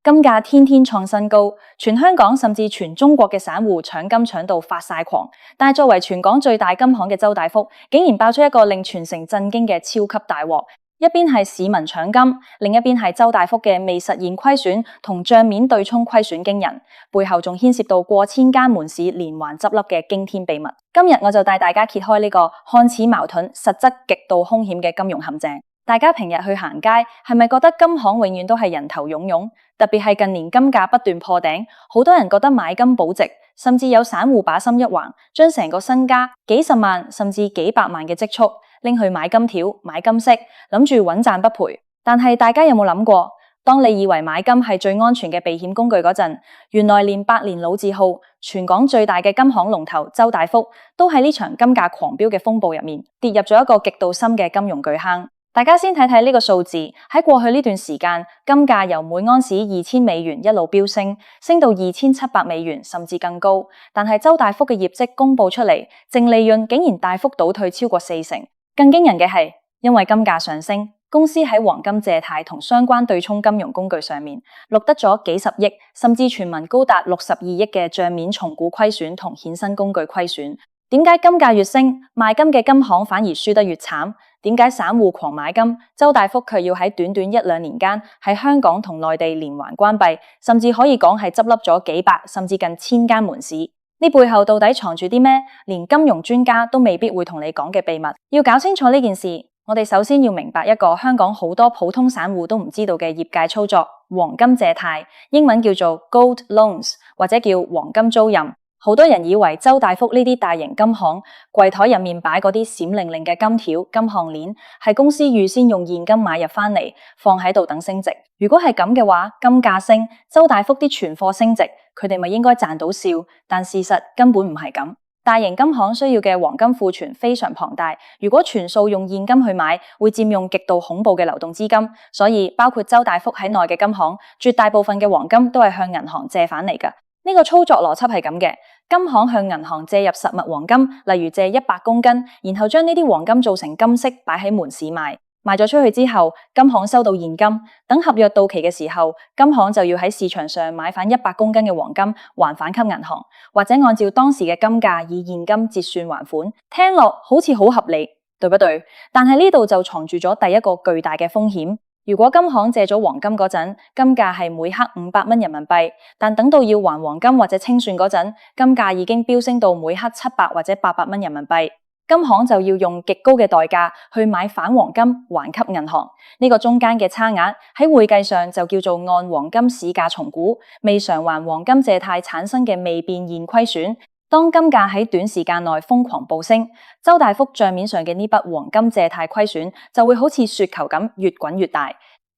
金價天天創新高，全香港甚至全中國嘅散戶搶金搶到發晒狂。但係作為全港最大金行嘅周大福，竟然爆出一個令全城震驚嘅超級大鑊。一邊係市民搶金，另一邊係周大福嘅未實現虧損同賬面對沖虧損驚人，背後仲牽涉到過千間門市連環執笠嘅驚天秘密。今日我就帶大家揭開呢個看似矛盾，實質極度兇險嘅金融陷阱。大家平日去行街，係咪覺得金行永遠都係人頭湧湧？特別係近年金價不斷破頂，好多人覺得買金保值，甚至有散戶把心一橫，將成個身家幾十萬甚至幾百萬嘅積蓄拎去買金條、買金飾，諗住穩賺不賠。但係大家有冇諗過，當你以為買金係最安全嘅避險工具嗰陣，原來連百年老字號、全港最大嘅金行龍頭周大福，都喺呢場金價狂飆嘅風暴入面，跌入咗一個極度深嘅金融巨坑。大家先睇睇呢個數字，喺過去呢段時間，金價由每盎司$2000一路飆升，升到$2700甚至更高。但係周大福嘅業績公布出嚟，淨利潤竟然大幅倒退超過40%。更驚人嘅係，因為金價上升，公司喺黃金借貸同相關對沖金融工具上面錄得咗幾十億，甚至傳聞高達62億嘅賬面重估虧損同衍生工具虧損。點解金價越升，賣金嘅金行反而輸得越慘？點解散戶狂買金，周大福卻要喺短短一兩年間喺香港同內地連環關閉，甚至可以講係執笠咗幾百甚至近1000間門市？呢背後到底藏住啲咩？連金融專家都未必會同你講嘅秘密。要搞清楚呢件事，我哋首先要明白一個香港好多普通散戶都唔知道嘅業界操作——黃金借貸，英文叫做 Gold Loans， 或者叫黃金租賃。好多人以為周大福呢啲大型金行櫃台入面擺嗰啲閃靈靈嘅金條、金項鏈，係公司預先用現金買入返嚟，放喺度等升值。如果係咁嘅話，金價升，周大福啲存貨升值，佢哋咪應該賺到笑。但事實根本唔係咁。大型金行需要嘅黃金庫存非常龐大，如果全數用現金去買，會佔用極度恐怖嘅流動資金。所以包括周大福喺內嘅金行，絕大部分嘅黃金都係向銀行借返嚟㗎。呢個操作邏輯係咁嘅，金行向銀行借入實物黃金，例如借100公斤，然後將呢啲黃金做成金飾擺喺門市賣。賣咗出去之後，金行收到現金，等合約到期嘅時候，金行就要喺市場上買返100公斤嘅黃金還返給銀行，或者按照當時嘅金價以現金折算還款。聽落好似好合理，對不對？但係呢度就藏住咗第一個巨大嘅風險。如果金行借咗黃金嗰陣，金價係每克500人民幣，但等到要還黃金或者清算嗰陣，金價已經飆升到每克700或者800人民幣，金行就要用極高嘅代價去買反黃金還給銀行。呢個中間嘅差額喺會計上就叫做按黃金市價重估，未償還黃金借貸產生嘅未變現虧損。當金價喺短時間內瘋狂暴升，周大福賬面上嘅呢筆黃金借貸虧損就會好似雪球咁越滾越大，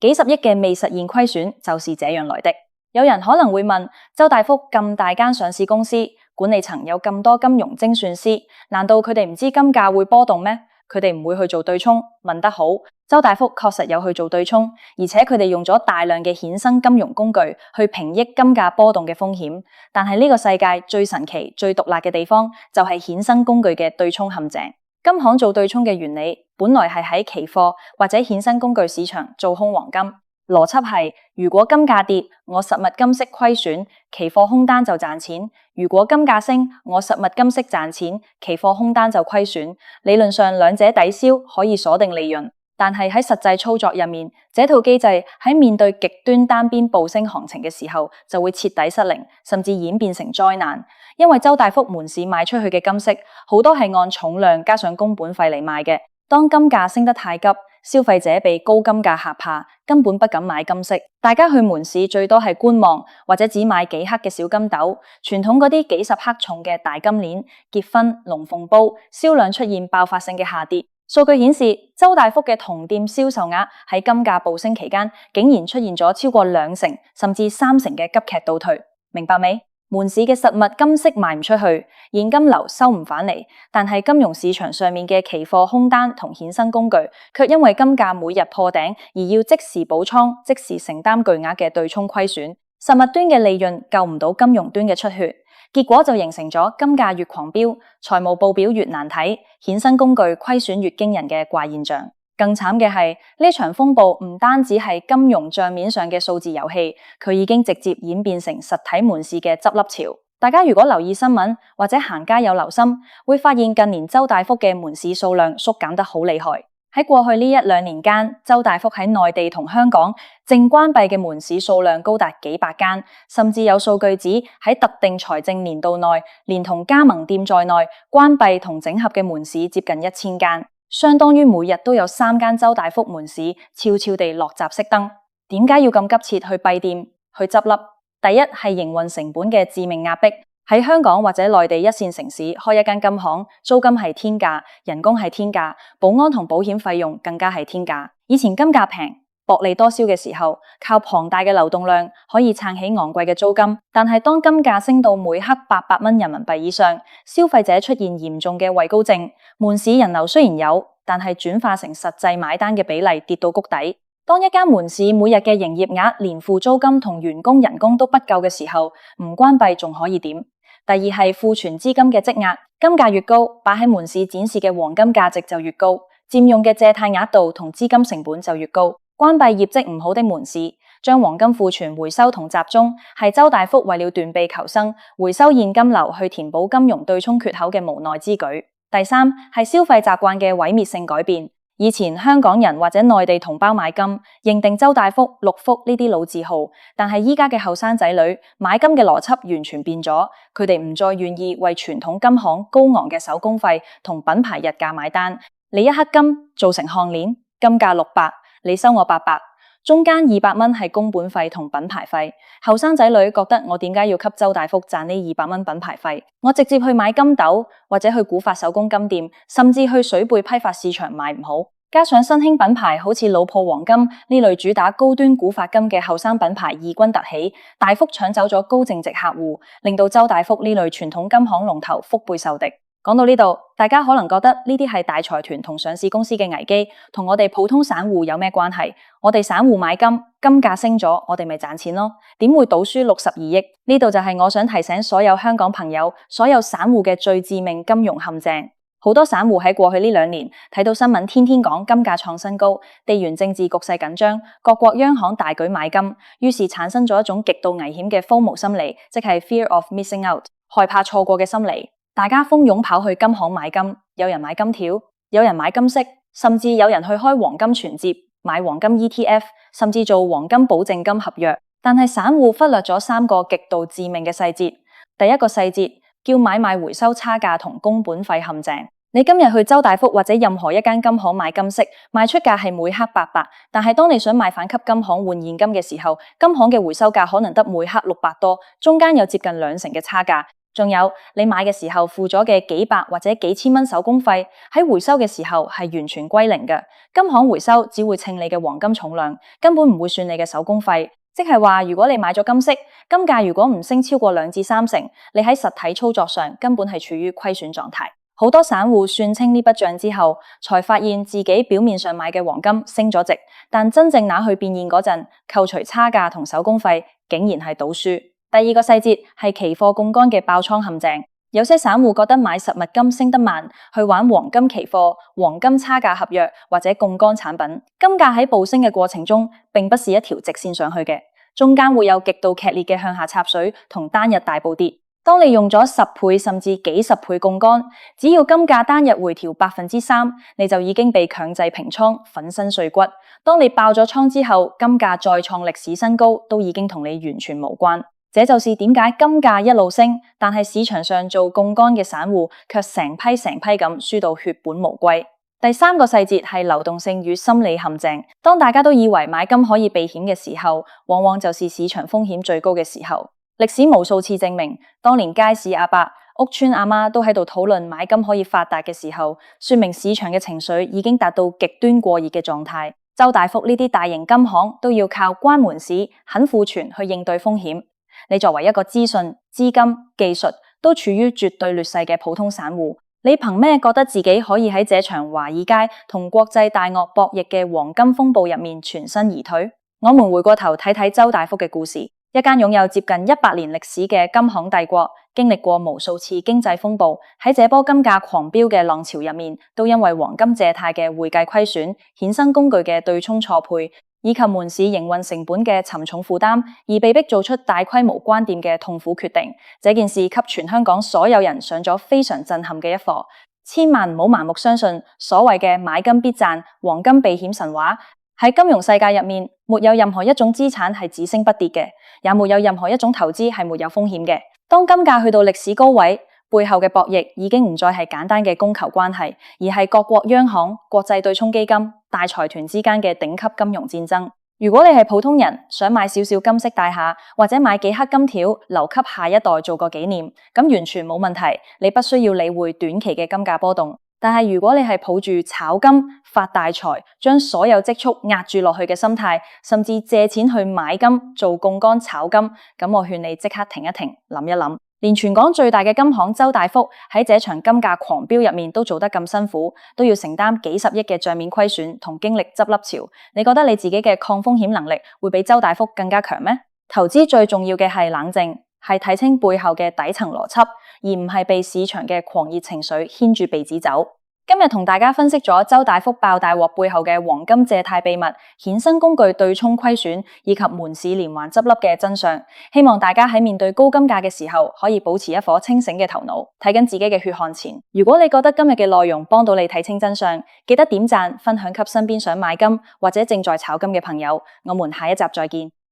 幾十億嘅未實現虧損就是這樣來的。有人可能會問，周大福咁大間上市公司，管理層有咁多金融精算師，難道佢哋唔知金價會波動咩？佢哋唔會去做對沖？問得好，周大福確實有去做對沖，而且佢哋用咗大量嘅衍生金融工具去平抑金價波動嘅風險。但係呢個世界最神奇、最毒辣嘅地方就係衍生工具嘅對沖陷阱。金行做對沖嘅原理本來係喺期貨或者衍生工具市場做空黃金。邏輯係，如果金價跌，我實物金飾虧損，期貨空單就賺錢；如果金價升，我實物金飾賺錢，期貨空單就虧損。理論上兩者抵消，可以鎖定利潤。但係喺實際操作入面，這套機制喺面對極端單邊暴升行情嘅時候，就會徹底失靈，甚至演變成災難。因為周大福門市賣出去嘅金飾，好多係按重量加上工本費嚟賣嘅。當金價升得太急，消費者被高金價嚇怕，根本不敢買金飾。大家去門市最多係觀望，或者只買幾克嘅小金豆。傳統嗰啲幾十克重嘅大金鏈、結婚、龍鳳煲，銷量出現爆發性嘅下跌。數據顯示，周大福嘅同店銷售額喺金價暴升期間，竟然出現咗超過2成甚至3成嘅急劇倒退。明白未？門市嘅實物金飾賣唔出去，現金流收唔返嚟，但係金融市場上面嘅期貨空單同衍生工具，卻因為金價每日破頂而要即時補倉，即時承擔巨額嘅對沖虧損。實物端嘅利潤救唔到金融端嘅出血，結果就形成咗金價越狂飆，財務報表越難睇，衍生工具虧損越驚人嘅怪現象。更慘嘅係呢場風暴唔單止係金融賬面上嘅數字遊戲，佢已經直接演變成實體門市嘅執笠潮。大家如果留意新聞或者行街有留心，會發現近年周大福嘅門市數量縮減得好厲害。喺過去呢1-2年間，周大福喺內地同香港淨關閉嘅門市數量高達幾百間，甚至有數據指喺特定財政年度內，連同加盟店在內，關閉同整合嘅門市接近1000間，相當於每日都有3間周大福門市悄悄地落閘熄燈。點解要咁急切去閉店、去執笠？第一係營運成本嘅致命壓迫。喺香港或者內地1線城市開一間金行，租金係天價，人工係天價，保安同保險費用更加係天價。以前金價平、薄利多銷嘅時候，靠龐大嘅流動量可以撐起昂貴嘅租金。但係當金價升到每克800蚊人民幣以上，消費者出現嚴重嘅畏高症，門市人流雖然有，但係轉化成實際買單嘅比例跌到谷底。當一間門市每日嘅營業額連付租金同員工人工都不夠嘅時候，唔關閉仲可以點？第二係庫存資金嘅積壓，金價越高，擺喺門市展示嘅黃金價值就越高，佔用嘅借貸額度同資金成本就越高。關閉業績唔好的門市，將黃金庫存回收同集中，係周大福為了斷臂求生，回收現金流去填補金融對沖缺口嘅無奈之舉。第三係消費習慣嘅毀滅性改變。以前香港人或者內地同胞買金，認定周大福、六福呢啲老字號，但係依家嘅後生仔女買金嘅邏輯完全變咗，佢哋唔再願意為傳統金行高昂嘅手工費同品牌日價買單。你1克金做成項鏈，金價600，你收我800，中間200蚊係工本費同品牌費。後生仔女覺得我點解要給周大福賺呢200蚊品牌費？我直接去買金豆或者去古法手工金店，甚至去水貝批發市場買唔好。加上新興品牌好似老鋪黃金呢類主打高端古法金嘅後生品牌異軍突起，大幅搶走咗高淨值客戶，令到周大福呢類傳統金行龍頭腹背受敵。講到呢度，大家可能覺得呢啲係大財團同上市公司嘅危機，同我哋普通散戶有咩關係？我哋散戶買金，金價升咗，我哋咪賺錢咯？點會賭輸62億？呢度就係我想提醒所有香港朋友、所有散戶嘅最致命金融陷阱。好多散戶喺過去呢2年睇到新聞，天天講金價創新高，地緣政治局勢緊張，各國央行大舉買金，於是產生咗一種極度危險嘅 FOMO 心理，即係 Fear of Missing Out， 害怕錯過嘅心理。大家蜂擁跑去金行買金，有人買金條，有人買金飾，甚至有人去開黃金存摺，買黃金 ETF， 甚至做黃金保證金合約。但係散戶忽略咗3個極度致命嘅細節。第一個細節叫買賣回收差價同工本費陷阱。你今日去周大福或者任何一間金行買金飾，賣出價係每克800，但係當你想買返給金行換現金嘅時候，金行嘅回收價可能得每克600多，中間有接近2成嘅差價。仲有你買嘅時候付咗嘅幾百或者幾千蚊手工費，喺回收嘅時候係完全歸零嘅。金行回收只會稱你嘅黃金重量，根本唔會算你嘅手工費。即係話，如果你買咗金飾，金價如果唔升超過2至3成，你喺實體操作上根本係處於虧損狀態。好多散戶算清呢筆賬之後，才發現自己表面上買嘅黃金升咗值，但真正拿去變現嗰陣，扣除差價同手工費，竟然係賭輸。第二個細節係期貨槓桿嘅爆倉陷阱。有些散戶覺得買實物金升得慢，去玩黃金期貨、黃金差價合約或者槓桿產品。金價喺暴升嘅過程中，並不是一條直線上去嘅，中間會有極度劇烈嘅向下插水同單日大暴跌。當你用咗10倍甚至幾十倍槓桿，只要金價單日回調3%，你就已經被強制平倉，粉身碎骨。當你爆咗倉之後，金價再創歷史新高，都已經同你完全無關。這就是點解金價一路升，但係市場上做槓桿嘅散戶卻成批咁輸到血本無歸。第3個細節係流動性與心理陷阱。當大家都以為買金可以避險嘅時候，往往就是市場風險最高嘅時候。歷史無數次證明，當年街市阿伯、屋村阿媽都喺度討論買金可以發達嘅時候，說明市場嘅情緒已經達到極端過熱嘅狀態。周大福呢啲大型金行都要靠關門市、狠庫存去應對風險。你作為一個資訊、資金、技術都處於絕對劣勢嘅普通散戶，你憑咩覺得自己可以喺這場華爾街同國際大鱷博弈嘅黃金風暴入面全身而退？我們回過頭睇睇周大福嘅故事。一間擁有接近100年歷史嘅金行帝國，經歷過無數次經濟風暴，喺這波金價狂飆嘅浪潮入面，都因為黃金借貸嘅會計虧損、衍生工具嘅對沖錯配，以及門市營運成本嘅沉重負擔，而被迫做出大規模關店嘅痛苦決定。這件事給全香港所有人上咗非常震撼嘅一課，千萬唔好盲目相信所謂嘅買金必賺、黃金避險神話。喺金融世界入面，沒有任何一種資產係只升不跌嘅，也沒有任何一種投資係沒有風險嘅。當金價去到歷史高位，背後嘅博弈已經唔再係簡單嘅供求關係，而係各國央行、國際對沖基金、大財團之間嘅頂級金融戰爭。如果你係普通人，想買少少金色大廈，或者買幾克金條留給下一代做個紀念，咁完全冇問題，你不需要理會短期嘅金價波動。但係如果你係抱住炒金發大財，將所有積蓄壓住落去嘅心態，甚至借錢去買金做槓桿炒金，咁我勸你即刻停一停，諗一諗。連全港最大嘅金行周大福喺這場金價狂飆入面都做得咁辛苦，都要承擔幾十億嘅賬面虧損同經歷執笠潮，你覺得你自己嘅抗風險能力會比周大福更加強咩？投資最重要嘅係冷靜，係睇清背後嘅底層邏輯，而唔係被市場嘅狂熱情緒牽住鼻子走。今日同大家分析咗周大福爆大鑊背後嘅黃金借貸秘密、衍生工具對沖虧損以及門市連環執笠嘅真相。希望大家喺面對高金價嘅時候，可以保持一顆清醒嘅頭腦，睇緊自己嘅血汗錢。如果你覺得今日嘅內容幫到你睇清真相，記得點讚、分享給身邊想買金或者正在炒金嘅朋友。我們下一集再見。